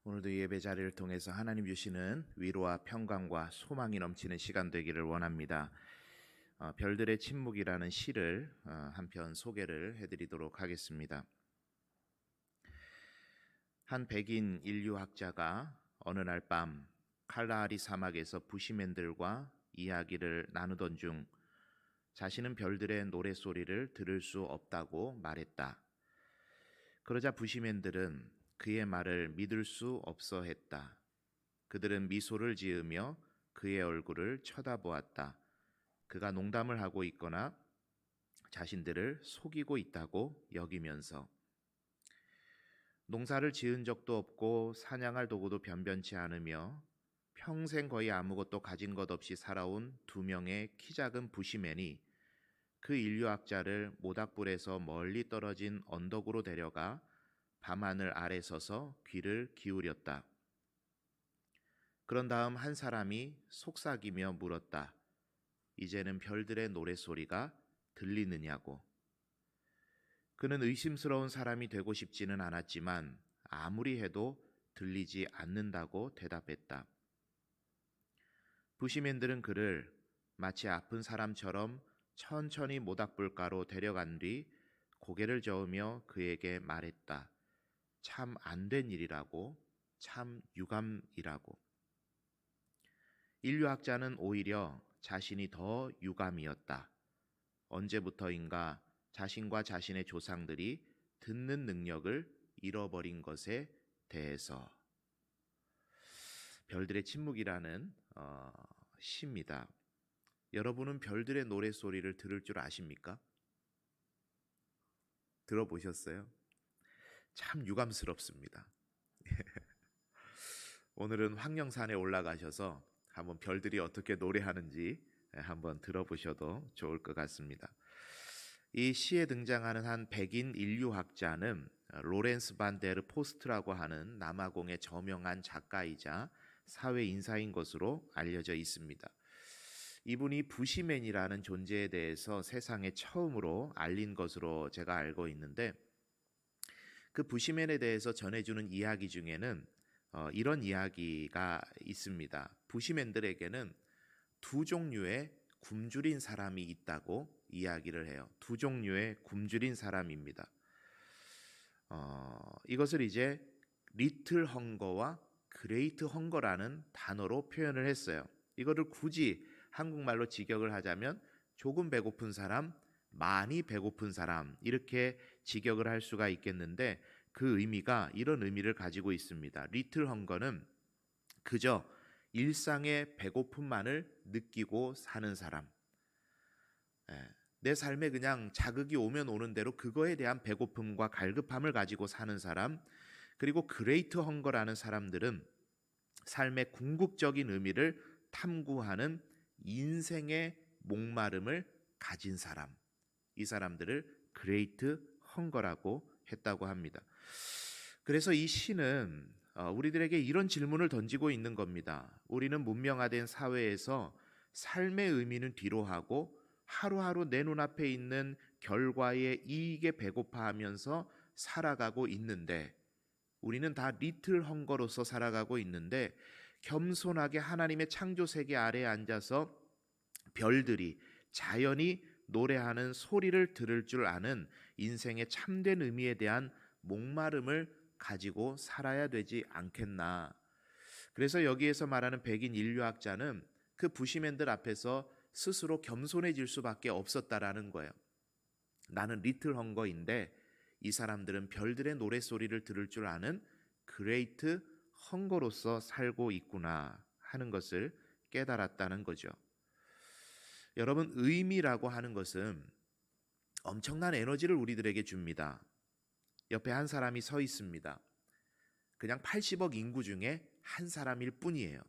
오늘도 예배 자리를 통해서 하나님 주시는 위로와 평강과 소망이 넘치는 시간 되기를 원합니다. 별들의 침묵이라는 시를 한 편 소개를 해드리도록 하겠습니다. 한 백인 인류학자가 어느 날 밤 칼라하리 사막에서 부시맨들과 이야기를 나누던 중 자신은 별들의 노랫소리를 들을 수 없다고 말했다. 그러자 부시맨들은 그의 말을 믿을 수 없어 했다. 그들은 미소를 지으며 그의 얼굴을 쳐다보았다. 그가 농담을 하고 있거나 자신들을 속이고 있다고 여기면서 농사를 지은 적도 없고 사냥할 도구도 변변치 않으며 평생 거의 아무것도 가진 것 없이 살아온 두 명의 키 작은 부시맨이 그 인류학자를 모닥불에서 멀리 떨어진 언덕으로 데려가 밤하늘 아래 서서 귀를 기울였다. 그런 다음 한 사람이 속삭이며 물었다. 이제는 별들의 노랫소리가 들리느냐고. 그는 의심스러운 사람이 되고 싶지는 않았지만 아무리 해도 들리지 않는다고 대답했다. 부시맨들은 그를 마치 아픈 사람처럼 천천히 모닥불가로 데려간 뒤 고개를 저으며 그에게 말했다. 참 안 된 일이라고, 참 유감이라고. 인류학자는 오히려 자신이 더 유감이었다. 언제부터인가 자신과 자신의 조상들이 듣는 능력을 잃어버린 것에 대해서. 별들의 침묵이라는 시입니다. 여러분은 별들의 노랫소리를 들을 줄 아십니까? 들어보셨어요? 참 유감스럽습니다. 오늘은 황령산에 올라가셔서 한번 별들이 어떻게 노래하는지 한번 들어보셔도 좋을 것 같습니다. 이 시에 등장하는 한 백인 인류학자는 로렌스 반 데르 포스트라고 하는 남아공의 저명한 작가이자 사회 인사인 것으로 알려져 있습니다. 이분이 부시맨이라는 존재에 대해서 세상에 처음으로 알린 것으로 제가 알고 있는데, 그 부시맨에 대해서 전해주는 이야기 중에는 이런 이야기가 있습니다. 부시맨들에게는 두 종류의 굶주린 사람이 있다고 이야기를 해요. 두 종류의 굶주린 사람입니다. 이것을 이제 리틀 헝거와 그레이트 헝거라는 단어로 표현을 했어요. 이거를 굳이 한국말로 직역을 하자면 조금 배고픈 사람, 많이 배고픈 사람, 이렇게 직역을 할 수가 있겠는데, 그 의미가 이런 의미를 가지고 있습니다. 리틀 헝거는 그저 일상의 배고픔만을 느끼고 사는 사람, 내 삶에 그냥 자극이 오면 오는 대로 그거에 대한 배고픔과 갈급함을 가지고 사는 사람. 그리고 그레이트 헝거라는 사람들은 삶의 궁극적인 의미를 탐구하는 인생의 목마름을 가진 사람, 이 사람들을 그레이트 헝거라고 했다고 합니다. 그래서 이 시는 우리들에게 이런 질문을 던지고 있는 겁니다. 우리는 문명화된 사회에서 삶의 의미는 뒤로 하고 하루하루 내 눈앞에 있는 결과의 이익에 배고파하면서 살아가고 있는데, 우리는 다 리틀 헝거로서 살아가고 있는데, 겸손하게 하나님의 창조 세계 아래에 앉아서 별들이, 자연이 노래하는 소리를 들을 줄 아는 인생의 참된 의미에 대한 목마름을 가지고 살아야 되지 않겠나. 그래서 여기에서 말하는 백인 인류학자는 그 부시맨들 앞에서 스스로 겸손해질 수밖에 없었다라는 거예요. 나는 리틀 헝거인데 이 사람들은 별들의 노랫소리를 들을 줄 아는 그레이트 헝거로서 살고 있구나 하는 것을 깨달았다는 거죠. 여러분, 의미라고 하는 것은 엄청난 에너지를 우리들에게 줍니다. 옆에 한 사람이 서 있습니다. 그냥 80억 인구 중에 한 사람일 뿐이에요.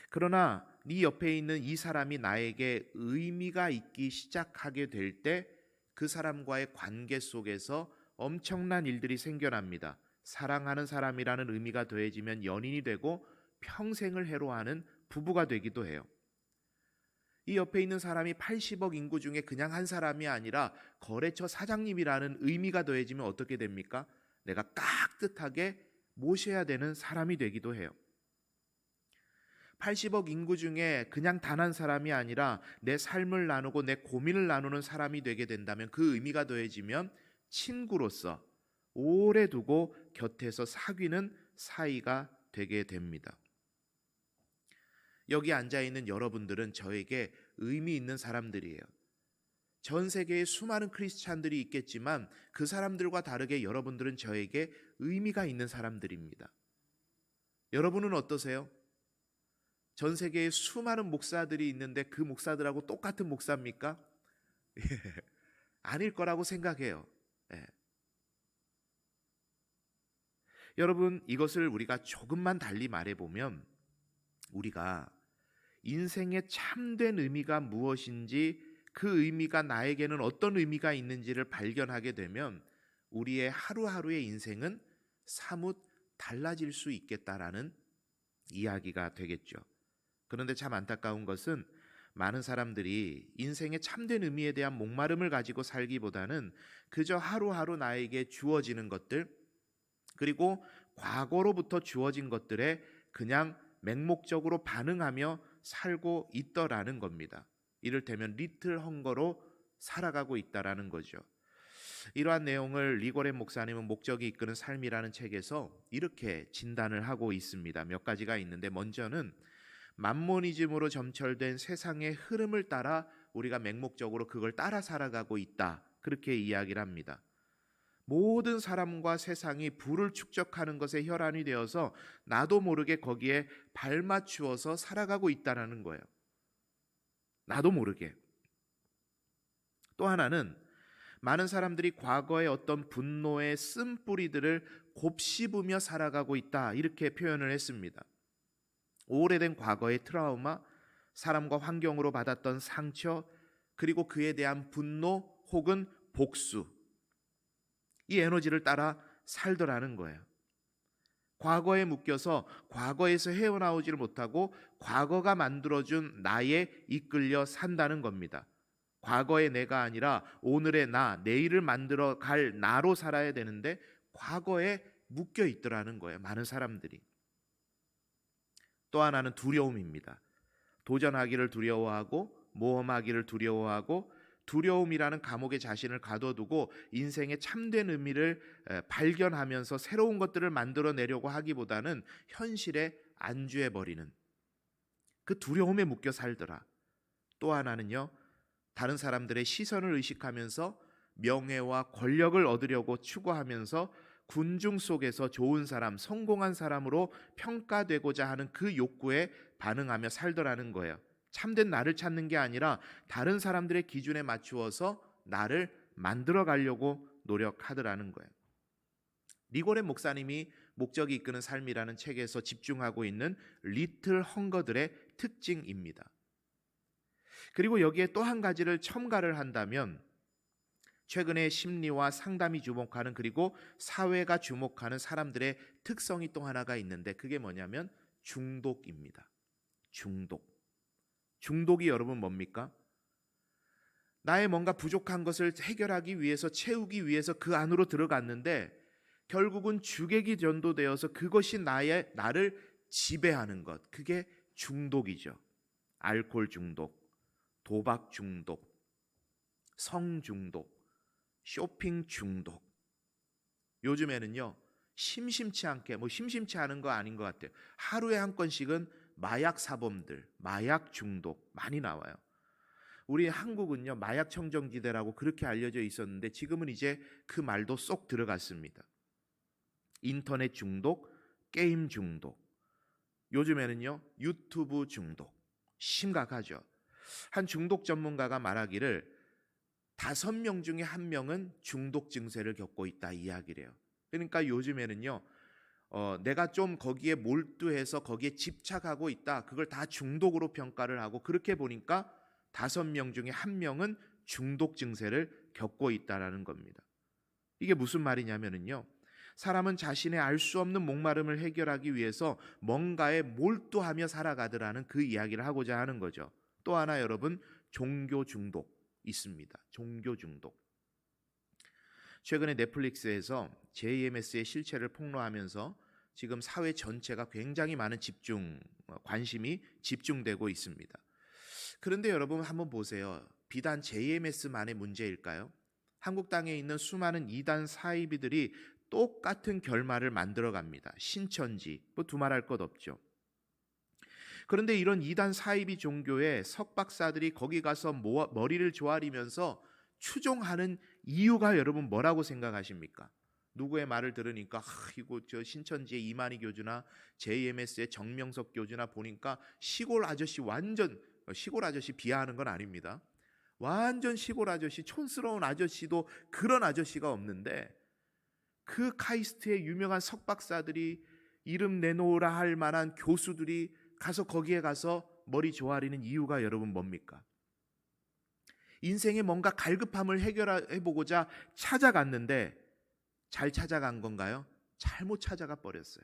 그러나 네 옆에 있는 이 사람이 나에게 의미가 있기 시작하게 될 때 그 사람과의 관계 속에서 엄청난 일들이 생겨납니다. 사랑하는 사람이라는 의미가 더해지면 연인이 되고 평생을 해로하는 부부가 되기도 해요. 이 옆에 있는 사람이 80억 인구 중에 그냥 한 사람이 아니라 거래처 사장님이라는 의미가 더해지면 어떻게 됩니까? 내가 깍듯하게 모셔야 되는 사람이 되기도 해요. 80억 인구 중에 그냥 단 한 사람이 아니라 내 삶을 나누고 내 고민을 나누는 사람이 되게 된다면 그 의미가 더해지면 친구로서 오래 두고 곁에서 사귀는 사이가 되게 됩니다. 여기 앉아있는 여러분들은 저에게 의미 있는 사람들이에요. 전 세계에 수많은 크리스찬들이 있겠지만 그 사람들과 다르게 여러분들은 저에게 의미가 있는 사람들입니다. 여러분은 어떠세요? 전 세계에 수많은 목사들이 있는데 그 목사들하고 똑같은 목사입니까? 아닐 거라고 생각해요. 예. 여러분, 이것을 우리가 조금만 달리 말해보면 우리가 인생의 참된 의미가 무엇인지, 그 의미가 나에게는 어떤 의미가 있는지를 발견하게 되면 우리의 하루하루의 인생은 사뭇 달라질 수 있겠다라는 이야기가 되겠죠. 그런데 참 안타까운 것은 많은 사람들이 인생의 참된 의미에 대한 목마름을 가지고 살기보다는 그저 하루하루 나에게 주어지는 것들, 그리고 과거로부터 주어진 것들에 그냥 맹목적으로 반응하며 살고 있더라는 겁니다. 이를테면 리틀 헝거로 살아가고 있다라는 거죠. 이러한 내용을 리고렌 목사님은 목적이 이끄는 삶이라는 책에서 이렇게 진단을 하고 있습니다. 몇 가지가 있는데, 먼저는 만모니즘으로 점철된 세상의 흐름을 따라 우리가 맹목적으로 그걸 따라 살아가고 있다, 그렇게 이야기를 합니다. 모든 사람과 세상이 부를 축적하는 것에 혈안이 되어서 나도 모르게 거기에 발맞추어서 살아가고 있다는 거예요. 나도 모르게. 또 하나는 많은 사람들이 과거의 어떤 분노의 쓴뿌리들을 곱씹으며 살아가고 있다, 이렇게 표현을 했습니다. 오래된 과거의 트라우마, 사람과 환경으로 받았던 상처, 그리고 그에 대한 분노 혹은 복수, 이 에너지를 따라 살더라는 거예요. 과거에 묶여서 과거에서 헤어나오지를 못하고 과거가 만들어준 나에 이끌려 산다는 겁니다. 과거의 내가 아니라 오늘의 나, 내일을 만들어 갈 나로 살아야 되는데 과거에 묶여 있더라는 거예요, 많은 사람들이. 또 하나는 두려움입니다. 도전하기를 두려워하고 모험하기를 두려워하고 두려움이라는 감옥에 자신을 가둬두고 인생의 참된 의미를 발견하면서 새로운 것들을 만들어내려고 하기보다는 현실에 안주해버리는 그 두려움에 묶여 살더라. 또 하나는요, 다른 사람들의 시선을 의식하면서 명예와 권력을 얻으려고 추구하면서 군중 속에서 좋은 사람, 성공한 사람으로 평가되고자 하는 그 욕구에 반응하며 살더라는 거예요. 참된 나를 찾는 게 아니라 다른 사람들의 기준에 맞추어서 나를 만들어 가려고 노력하더라는 거예요. 리고렌 목사님이 목적이 이끄는 삶이라는 책에서 집중하고 있는 리틀 헝거들의 특징입니다. 그리고 여기에 또 한 가지를 첨가를 한다면, 최근에 심리와 상담이 주목하는, 그리고 사회가 주목하는 사람들의 특성이 또 하나가 있는데, 그게 뭐냐면 중독입니다. 중독이 여러분 뭡니까? 나의 뭔가 부족한 것을 해결하기 위해서, 채우기 위해서 그 안으로 들어갔는데 결국은 주객이 전도되어서 그것이 나를 지배하는 것, 그게 중독이죠. 알코올 중독, 도박 중독, 성 중독, 쇼핑 중독. 요즘에는요, 심심치 않게, 심심치 않은 거 아닌 것 같아요. 하루에 한 건씩은 마약 사범들, 마약 중독 많이 나와요. 우리 한국은요, 마약 청정지대라고 그렇게 알려져 있었는데 지금은 이제 그 말도 쏙 들어갔습니다. 인터넷 중독, 게임 중독, 요즘에는요 유튜브 중독, 심각하죠. 한 중독 전문가가 말하기를 5명 중에 1명은 중독 증세를 겪고 있다, 이야기를 해요. 그러니까 요즘에는요, 내가 좀 거기에 몰두해서 거기에 집착하고 있다, 그걸 다 중독으로 평가를 하고, 그렇게 보니까 5명 중에 1명은 중독 증세를 겪고 있다라는 겁니다. 이게 무슨 말이냐면요, 사람은 자신의 알 수 없는 목마름을 해결하기 위해서 뭔가에 몰두하며 살아가더라는 그 이야기를 하고자 하는 거죠. 또 하나 여러분, 종교 중독 있습니다. 종교 중독. 최근에 넷플릭스에서 JMS의 실체를 폭로하면서 지금 사회 전체가 굉장히 많은 관심이 집중되고 있습니다. 그런데 여러분 한번 보세요. 비단 JMS만의 문제일까요? 한국 땅에 있는 수많은 이단 사이비들이 똑같은 결말을 만들어 갑니다. 신천지, 뭐 두말할 것 없죠. 그런데 이런 이단 사이비 종교의 석박사들이 거기 가서 머리를 조아리면서 추종하는 이유가 여러분 뭐라고 생각하십니까? 누구의 말을 들으니까 이거 저 신천지의 이만희 교주나 JMS의 정명석 교주나 보니까 시골 아저씨 비하하는 건 아닙니다. 완전 시골 아저씨, 촌스러운 아저씨도 그런 아저씨가 없는데 그 카이스트의 유명한 석박사들이 이름 내놓으라 할 만한 교수들이 거기에 가서 머리 조아리는 이유가 여러분 뭡니까? 인생에 뭔가 갈급함을 해결해보고자 찾아갔는데 잘 찾아간 건가요? 잘못 찾아가 버렸어요.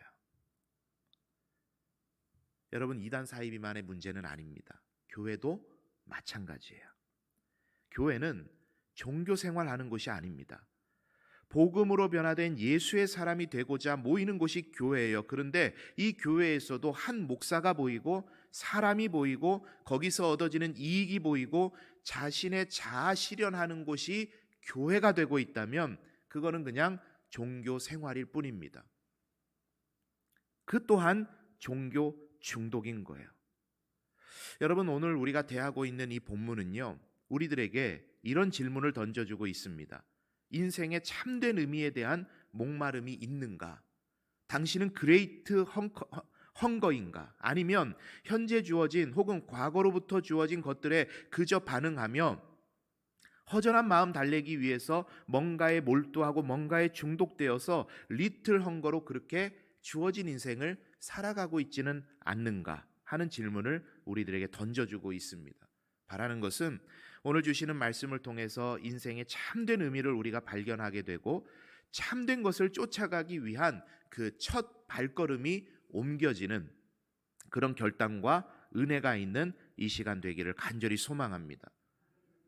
여러분 이단 사이비만의 문제는 아닙니다. 교회도 마찬가지예요. 교회는 종교 생활하는 곳이 아닙니다. 복음으로 변화된 예수의 사람이 되고자 모이는 곳이 교회예요. 그런데 이 교회에서도 한 목사가 보이고 사람이 보이고 거기서 얻어지는 이익이 보이고 자신의 자아 실현하는 곳이 교회가 되고 있다면 그거는 그냥 종교 생활일 뿐입니다. 그 또한 종교 중독인 거예요. 여러분 오늘 우리가 대하고 있는 이 본문은요, 우리들에게 이런 질문을 던져주고 있습니다. 인생의 참된 의미에 대한 목마름이 있는가? 당신은 그레이트 헝거인가? 아니면 현재 주어진 혹은 과거로부터 주어진 것들에 그저 반응하며 허전한 마음 달래기 위해서 뭔가에 몰두하고 뭔가에 중독되어서 리틀 헝거로 그렇게 주어진 인생을 살아가고 있지는 않는가 하는 질문을 우리들에게 던져주고 있습니다. 바라는 것은 오늘 주시는 말씀을 통해서 인생의 참된 의미를 우리가 발견하게 되고 참된 것을 쫓아가기 위한 그 첫 발걸음이 옮겨지는 그런 결단과 은혜가 있는 이 시간 되기를 간절히 소망합니다.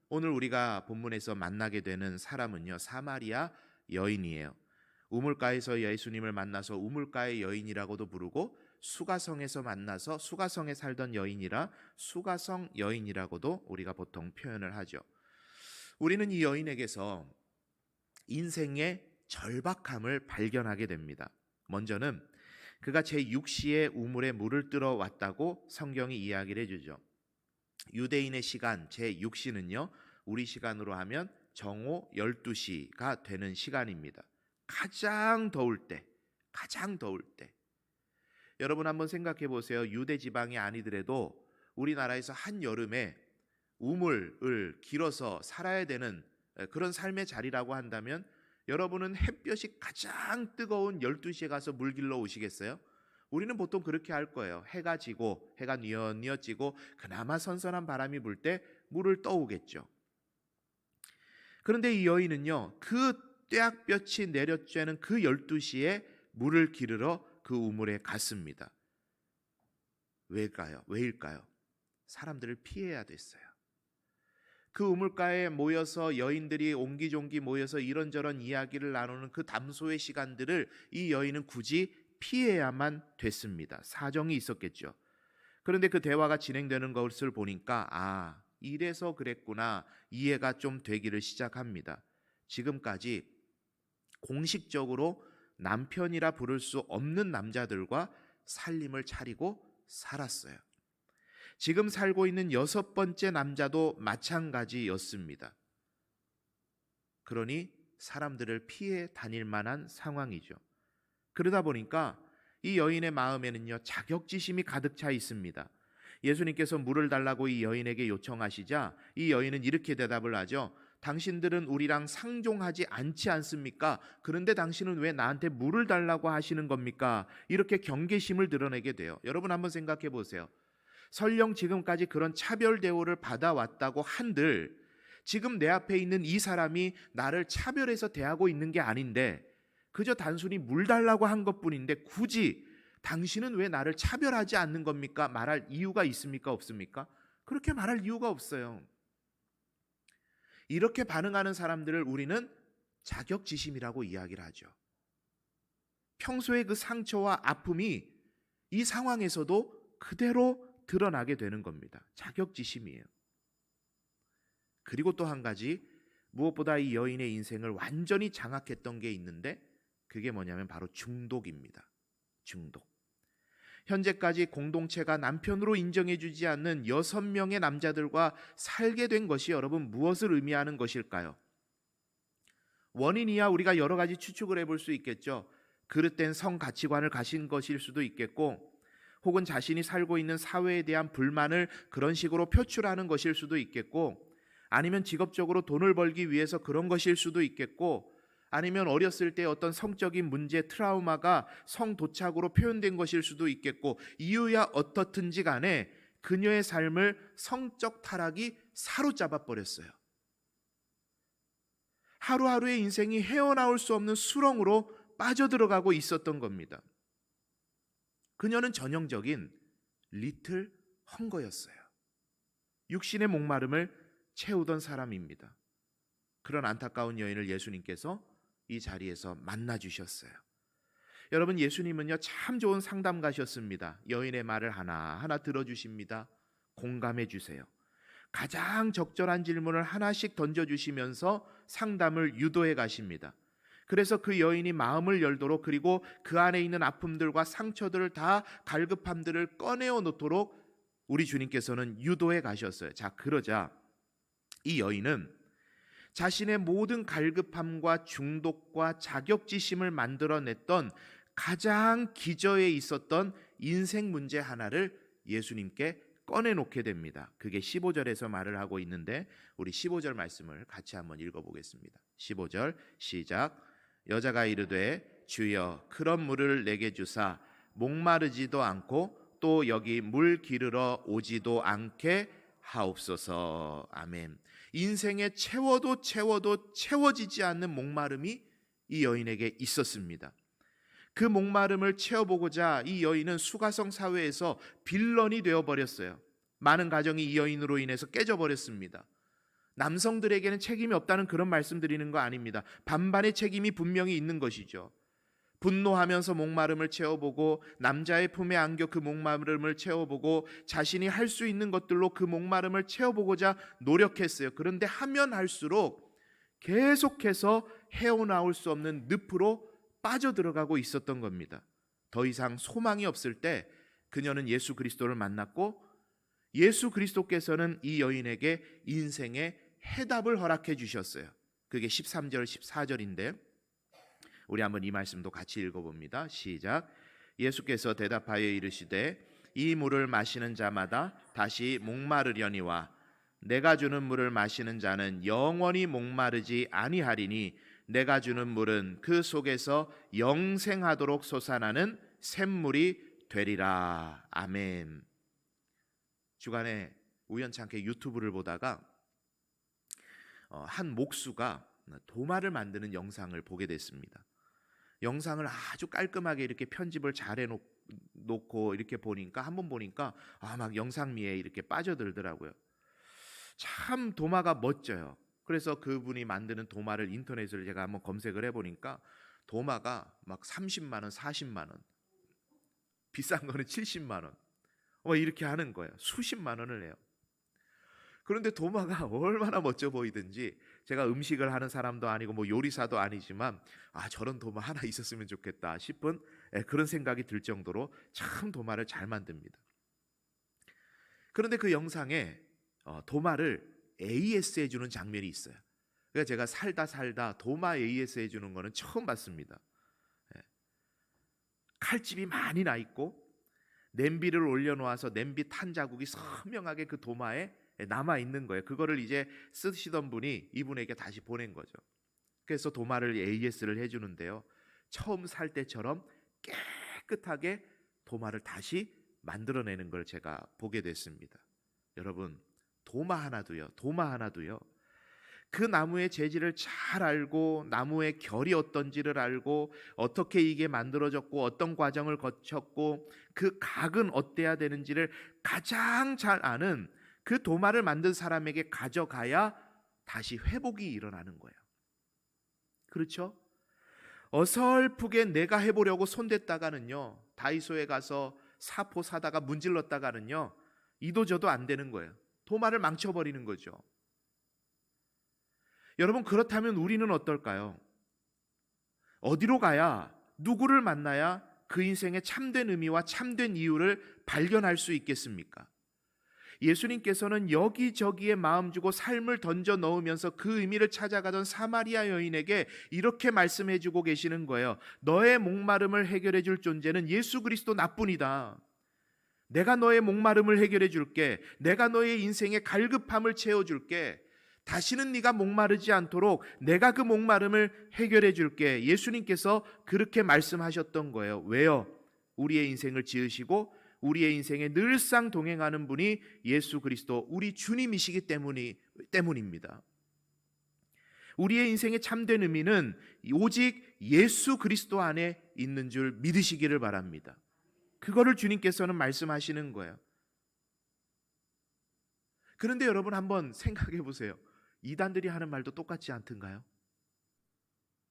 오늘 우리가 본문에서 만나게 되는 사람은요, 사마리아 여인이에요. 우물가에서 예수님을 만나서 우물가의 여인이라고도 부르고 수가성에서 만나서 수가성에 살던 여인이라 수가성 여인이라고도 우리가 보통 표현을 하죠. 우리는 이 여인에게서 인생의 절박함을 발견하게 됩니다. 먼저는 그가 제6시에 우물에 물을 뜨러 왔다고 성경이 이야기를 해주죠. 유대인의 시간 제6시는요, 우리 시간으로 하면 정오 12시가 되는 시간입니다. 가장 더울 때. 여러분 한번 생각해 보세요. 유대 지방이 아니더라도 우리나라에서 한여름에 우물을 길어서 살아야 되는 그런 삶의 자리라고 한다면 여러분은 햇볕이 가장 뜨거운 12시에 가서 물 길러 오시겠어요? 우리는 보통 그렇게 할 거예요. 해가 지고 해가 뉘엿뉘엿 지고 그나마 선선한 바람이 불 때 물을 떠오겠죠. 그런데 이 여인은요, 그 떼약볕이 내려쬐는 그 12시에 물을 기르러 그 우물에 갔습니다. 왜일까요? 사람들을 피해야 됐어요. 그 우물가에 모여서 여인들이 옹기종기 모여서 이런저런 이야기를 나누는 그 담소의 시간들을 이 여인은 굳이 피해야만 됐습니다. 사정이 있었겠죠. 그런데 그 대화가 진행되는 것을 보니까 이래서 그랬구나, 이해가 좀 되기를 시작합니다. 지금까지 공식적으로 남편이라 부를 수 없는 남자들과 살림을 차리고 살았어요. 지금 살고 있는 6번째 남자도 마찬가지였습니다. 그러니 사람들을 피해 다닐 만한 상황이죠. 그러다 보니까 이 여인의 마음에는요, 자격지심이 가득 차 있습니다. 예수님께서 물을 달라고 이 여인에게 요청하시자 이 여인은 이렇게 대답을 하죠. 당신들은 우리랑 상종하지 않지 않습니까? 그런데 당신은 왜 나한테 물을 달라고 하시는 겁니까? 이렇게 경계심을 드러내게 돼요. 여러분 한번 생각해 보세요. 설령 지금까지 그런 차별 대우를 받아왔다고 한들 지금 내 앞에 있는 이 사람이 나를 차별해서 대하고 있는 게 아닌데 그저 단순히 물 달라고 한 것뿐인데 굳이 당신은 왜 나를 차별하지 않는 겁니까? 말할 이유가 있습니까? 없습니까? 그렇게 말할 이유가 없어요. 이렇게 반응하는 사람들을 우리는 자격지심이라고 이야기를 하죠. 평소의 그 상처와 아픔이 이 상황에서도 그대로 드러나게 되는 겁니다. 자격지심이에요. 그리고 또 한 가지, 무엇보다 이 여인의 인생을 완전히 장악했던 게 있는데 그게 뭐냐면 바로 중독입니다. 중독. 현재까지 공동체가 남편으로 인정해주지 않는 6명의 남자들과 살게 된 것이 여러분 무엇을 의미하는 것일까요? 원인이야 우리가 여러 가지 추측을 해볼 수 있겠죠. 그릇된 성 가치관을 가진 것일 수도 있겠고, 혹은 자신이 살고 있는 사회에 대한 불만을 그런 식으로 표출하는 것일 수도 있겠고, 아니면 직업적으로 돈을 벌기 위해서 그런 것일 수도 있겠고, 아니면 어렸을 때 어떤 성적인 문제, 트라우마가 성도착으로 표현된 것일 수도 있겠고, 이유야 어떻든지 간에 그녀의 삶을 성적 타락이 사로잡아 버렸어요. 하루하루의 인생이 헤어나올 수 없는 수렁으로 빠져들어가고 있었던 겁니다. 그녀는 전형적인 리틀 헝거였어요. 육신의 목마름을 채우던 사람입니다. 그런 안타까운 여인을 예수님께서 이 자리에서 만나주셨어요. 여러분, 예수님은요 참 좋은 상담가셨습니다. 여인의 말을 하나하나 들어주십니다. 공감해 주세요. 가장 적절한 질문을 하나씩 던져주시면서 상담을 유도해 가십니다. 그래서 그 여인이 마음을 열도록, 그리고 그 안에 있는 아픔들과 상처들을 다 갈급함들을 꺼내어 놓도록 우리 주님께서는 유도해 가셨어요. 자, 그러자 이 여인은 자신의 모든 갈급함과 중독과 자격지심을 만들어냈던 가장 기저에 있었던 인생 문제 하나를 예수님께 꺼내놓게 됩니다. 그게 15절에서 말을 하고 있는데 우리 15절 말씀을 같이 한번 읽어보겠습니다. 15절 시작. 여자가 이르되 주여 그런 물을 내게 주사 목마르지도 않고 또 여기 물 기르러 오지도 않게 하옵소서. 아멘. 인생에 채워도 채워지지 않는 목마름이 이 여인에게 있었습니다. 그 목마름을 채워보고자 이 여인은 수가성 사회에서 빌런이 되어버렸어요. 많은 가정이 이 여인으로 인해서 깨져버렸습니다. 남성들에게는 책임이 없다는 그런 말씀 드리는 거 아닙니다. 반반의 책임이 분명히 있는 것이죠. 분노하면서 목마름을 채워보고, 남자의 품에 안겨 그 목마름을 채워보고, 자신이 할 수 있는 것들로 그 목마름을 채워보고자 노력했어요. 그런데 하면 할수록 계속해서 헤어나올 수 없는 늪으로 빠져들어가고 있었던 겁니다. 더 이상 소망이 없을 때 그녀는 예수 그리스도를 만났고, 예수 그리스도께서는 이 여인에게 인생의 해답을 허락해 주셨어요. 그게 13절 14절인데 우리 한번 이 말씀도 같이 읽어봅니다. 시작. 예수께서 대답하여 이르시되 이 물을 마시는 자마다 다시 목마르려니와 내가 주는 물을 마시는 자는 영원히 목마르지 아니하리니 내가 주는 물은 그 속에서 영생하도록 솟아나는 샘물이 되리라. 아멘. 주간에 우연찮게 유튜브를 보다가 한 목수가 도마를 만드는 영상을 보게 됐습니다. 영상을 아주 깔끔하게 이렇게 편집을 잘 해놓고 이렇게 보니까, 한번 보니까 막 영상미에 이렇게 빠져들더라고요. 참 도마가 멋져요. 그래서 그분이 만드는 도마를 인터넷을 제가 한번 검색을 해보니까 도마가 막 30만 원, 40만 원, 비싼 거는 70만 원 이렇게 하는 거예요. 수십만 원을 내요. 그런데 도마가 얼마나 멋져 보이든지, 제가 음식을 하는 사람도 아니고 요리사도 아니지만 저런 도마 하나 있었으면 좋겠다 싶은 그런 생각이 들 정도로 참 도마를 잘 만듭니다. 그런데 그 영상에 도마를 AS 해주는 장면이 있어요. 그러니까 제가 살다 도마 AS 해주는 거는 처음 봤습니다. 칼집이 많이 나 있고 냄비를 올려놓아서 냄비 탄 자국이 선명하게 그 도마에 남아 있는 거예요. 그거를 이제 쓰시던 분이 이분에게 다시 보낸 거죠. 그래서 도마를 AS를 해주는데요, 처음 살 때처럼 깨끗하게 도마를 다시 만들어내는 걸 제가 보게 됐습니다. 여러분, 도마 하나도요 그 나무의 재질을 잘 알고, 나무의 결이 어떤지를 알고, 어떻게 이게 만들어졌고 어떤 과정을 거쳤고 그 각은 어때야 되는지를 가장 잘 아는 그 도마를 만든 사람에게 가져가야 다시 회복이 일어나는 거예요. 그렇죠? 어설프게 내가 해보려고 손댔다가는요, 다이소에 가서 사포 사다가 문질렀다가는요, 이도저도 안 되는 거예요. 도마를 망쳐버리는 거죠. 여러분, 그렇다면 우리는 어떨까요? 어디로 가야, 누구를 만나야 그 인생의 참된 의미와 참된 이유를 발견할 수 있겠습니까? 예수님께서는 여기저기에 마음 주고 삶을 던져 넣으면서 그 의미를 찾아가던 사마리아 여인에게 이렇게 말씀해 주고 계시는 거예요. 너의 목마름을 해결해 줄 존재는 예수 그리스도 나뿐이다. 내가 너의 목마름을 해결해 줄게. 내가 너의 인생의 갈급함을 채워 줄게. 다시는 네가 목마르지 않도록 내가 그 목마름을 해결해 줄게. 예수님께서 그렇게 말씀하셨던 거예요. 왜요? 우리의 인생을 지으시고 우리의 인생에 늘상 동행하는 분이 예수 그리스도 우리 주님이시기 때문입니다. 우리의 인생의 참된 의미는 오직 예수 그리스도 안에 있는 줄 믿으시기를 바랍니다. 그거를 주님께서는 말씀하시는 거예요. 그런데 여러분 한번 생각해 보세요. 이단들이 하는 말도 똑같지 않던가요?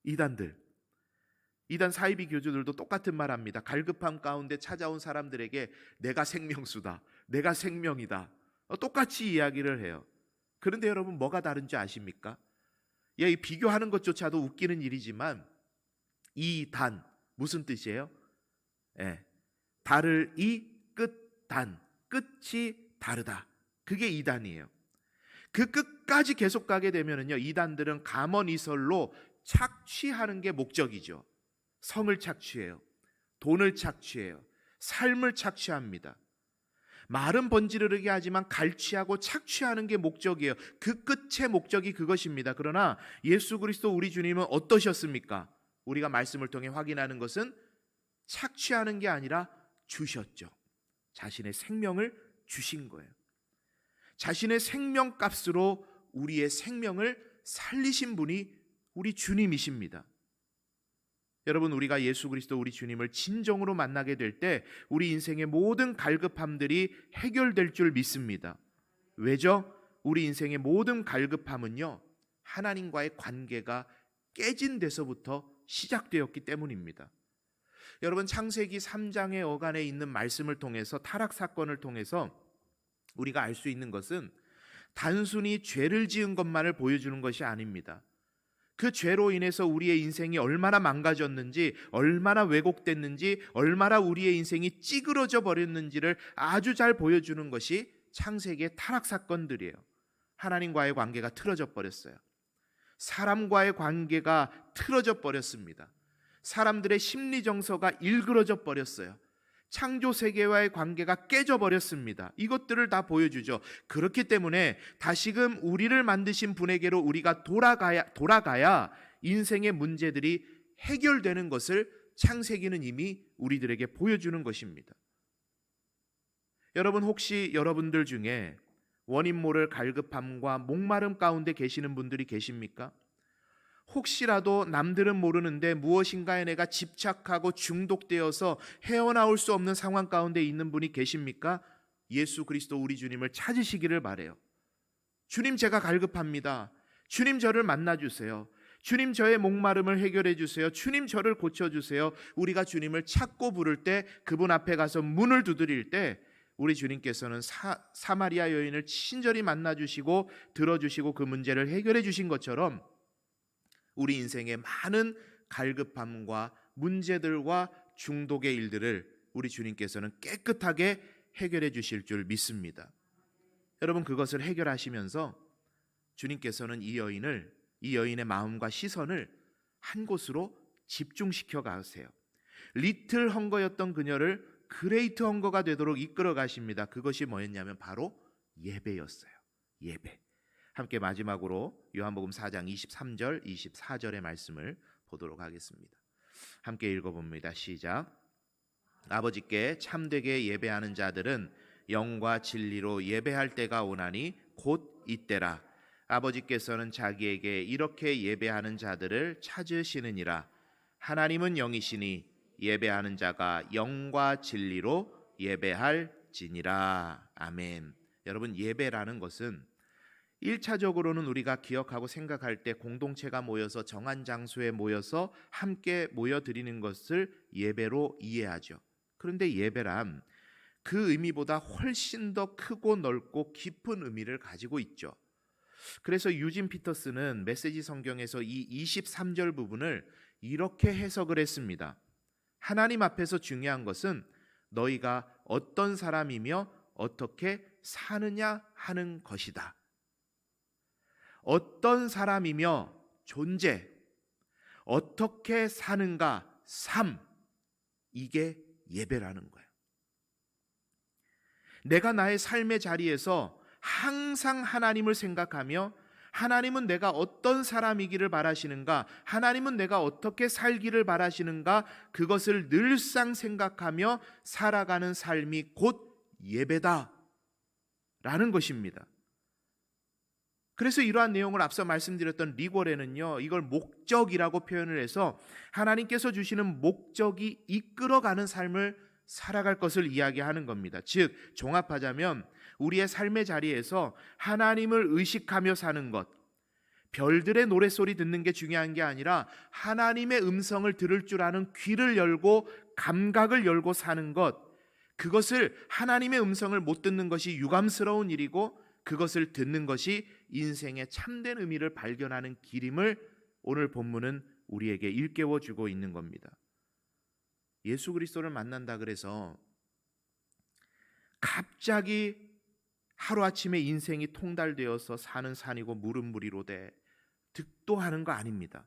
이단 사이비 교주들도 똑같은 말 합니다. 갈급함 가운데 찾아온 사람들에게 내가 생명수다, 내가 생명이다, 똑같이 이야기를 해요. 그런데 여러분 뭐가 다른지 아십니까? 이 비교하는 것조차도 웃기는 일이지만 이단 무슨 뜻이에요? 다를 이 끝단, 끝이 다르다. 그게 이단이에요. 그 끝까지 계속 가게 되면은요, 이단들은 감언이설로 착취하는 게 목적이죠. 성을 착취해요. 돈을 착취해요. 삶을 착취합니다. 말은 번지르르게 하지만 갈취하고 착취하는 게 목적이에요. 그 끝의 목적이 그것입니다. 그러나 예수 그리스도 우리 주님은 어떠셨습니까? 우리가 말씀을 통해 확인하는 것은 착취하는 게 아니라 주셨죠. 자신의 생명을 주신 거예요. 자신의 생명값으로 우리의 생명을 살리신 분이 우리 주님이십니다. 여러분, 우리가 예수 그리스도 우리 주님을 진정으로 만나게 될 때 우리 인생의 모든 갈급함들이 해결될 줄 믿습니다. 왜죠? 우리 인생의 모든 갈급함은요, 하나님과의 관계가 깨진 데서부터 시작되었기 때문입니다. 여러분, 창세기 3장의 어간에 있는 말씀을 통해서, 타락 사건을 통해서 우리가 알 수 있는 것은 단순히 죄를 지은 것만을 보여주는 것이 아닙니다. 그 죄로 인해서 우리의 인생이 얼마나 망가졌는지, 얼마나 왜곡됐는지, 얼마나 우리의 인생이 찌그러져 버렸는지를 아주 잘 보여주는 것이 창세기의 타락 사건들이에요. 하나님과의 관계가 틀어져 버렸어요. 사람과의 관계가 틀어져 버렸습니다. 사람들의 심리 정서가 일그러져 버렸어요. 창조 세계와의 관계가 깨져버렸습니다. 이것들을 다 보여주죠. 그렇기 때문에 다시금 우리를 만드신 분에게로 우리가 돌아가야 인생의 문제들이 해결되는 것을 창세기는 이미 우리들에게 보여주는 것입니다. 여러분, 혹시 여러분들 중에 원인 모를 갈급함과 목마름 가운데 계시는 분들이 계십니까? 혹시라도 남들은 모르는데 무엇인가에 내가 집착하고 중독되어서 헤어나올 수 없는 상황 가운데 있는 분이 계십니까? 예수 그리스도 우리 주님을 찾으시기를 바라요. 주님, 제가 갈급합니다. 주님, 저를 만나주세요. 주님, 저의 목마름을 해결해 주세요. 주님, 저를 고쳐주세요. 우리가 주님을 찾고 부를 때, 그분 앞에 가서 문을 두드릴 때 우리 주님께서는 사마리아 여인을 친절히 만나주시고 들어주시고 그 문제를 해결해 주신 것처럼 우리 인생의 많은 갈급함과 문제들과 중독의 일들을 우리 주님께서는 깨끗하게 해결해 주실 줄 믿습니다. 여러분, 그것을 해결하시면서 주님께서는 이 여인의 마음과 시선을 한 곳으로 집중시켜 가세요. 리틀 헝거였던 그녀를 그레이트 헝거가 되도록 이끌어 가십니다. 그것이 뭐였냐면 바로 예배였어요. 예배. 함께 마지막으로 요한복음 4장 23절 24절의 말씀을 보도록 하겠습니다. 함께 읽어봅니다. 시작. 아버지께 참되게 예배하는 자들은 영과 진리로 예배할 때가 오나니 곧 이때라. 아버지께서는 자기에게 이렇게 예배하는 자들을 찾으시느니라. 하나님은 영이시니 예배하는 자가 영과 진리로 예배할지니라. 아멘. 여러분, 예배라는 것은 1차적으로는 우리가 기억하고 생각할 때 공동체가 모여서 정한 장소에 모여서 함께 모여 드리는 것을 예배로 이해하죠. 그런데 예배란 그 의미보다 훨씬 더 크고 넓고 깊은 의미를 가지고 있죠. 그래서 유진 피터스는 메시지 성경에서 이 23절 부분을 이렇게 해석을 했습니다. 하나님 앞에서 중요한 것은 너희가 어떤 사람이며 어떻게 사느냐 하는 것이다. 어떤 사람이며 존재, 어떻게 사는가 삶, 이게 예배라는 거예요. 내가 나의 삶의 자리에서 항상 하나님을 생각하며 하나님은 내가 어떤 사람이기를 바라시는가, 하나님은 내가 어떻게 살기를 바라시는가, 그것을 늘상 생각하며 살아가는 삶이 곧 예배다 라는 것입니다. 그래서 이러한 내용을 앞서 말씀드렸던 리고레는요, 이걸 목적이라고 표현을 해서 하나님께서 주시는 목적이 이끌어가는 삶을 살아갈 것을 이야기하는 겁니다. 즉 종합하자면 우리의 삶의 자리에서 하나님을 의식하며 사는 것, 별들의 노랫소리 듣는 게 중요한 게 아니라 하나님의 음성을 들을 줄 아는 귀를 열고 감각을 열고 사는 것, 그것을 하나님의 음성을 못 듣는 것이 유감스러운 일이고 그것을 듣는 것이 인생의 참된 의미를 발견하는 길임을 오늘 본문은 우리에게 일깨워 주고 있는 겁니다. 예수 그리스도를 만난다 그래서 갑자기 하루아침에 인생이 통달되어서 사는 산이고 물은 물이로 돼 득도하는 거 아닙니다.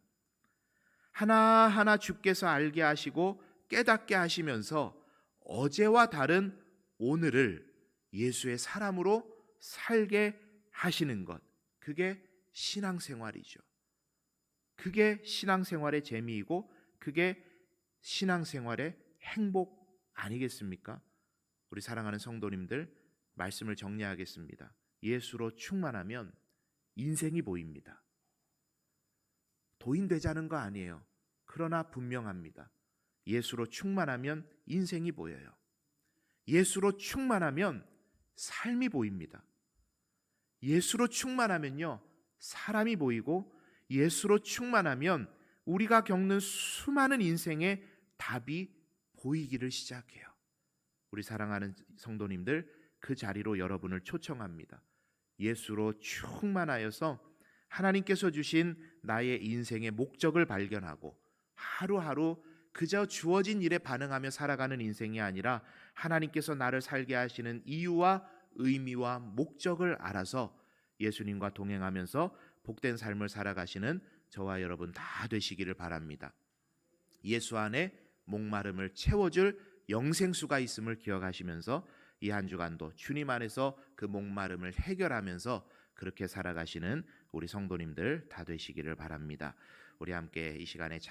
하나하나 주께서 알게 하시고 깨닫게 하시면서 어제와 다른 오늘을 예수의 사람으로 살게 하시는 것, 그게 신앙생활이죠. 그게 신앙생활의 재미이고 그게 신앙생활의 행복 아니겠습니까? 우리 사랑하는 성도님들, 말씀을 정리하겠습니다. 예수로 충만하면 인생이 보입니다. 도인되자는 거 아니에요. 그러나 분명합니다. 예수로 충만하면 인생이 보여요. 예수로 충만하면 삶이 보입니다. 예수로 충만하면요, 사람이 보이고 예수로 충만하면 우리가 겪는 수많은 인생의 답이 보이기를 시작해요. 우리 사랑하는 성도님들, 그 자리로 여러분을 초청합니다. 예수로 충만하여서 하나님께서 주신 나의 인생의 목적을 발견하고 하루하루 그저 주어진 일에 반응하며 살아가는 인생이 아니라 하나님께서 나를 살게 하시는 이유와 의미와 목적을 알아서 예수님과 동행하면서 복된 삶을 살아가시는 저와 여러분 다 되시기를 바랍니다. 예수 안에 목마름을 채워줄 영생수가 있음을 기억하시면서 이 한 주간도 주님 안에서 그 목마름을 해결하면서 그렇게 살아가시는 우리 성도님들 다 되시기를 바랍니다. 우리 함께 이 시간에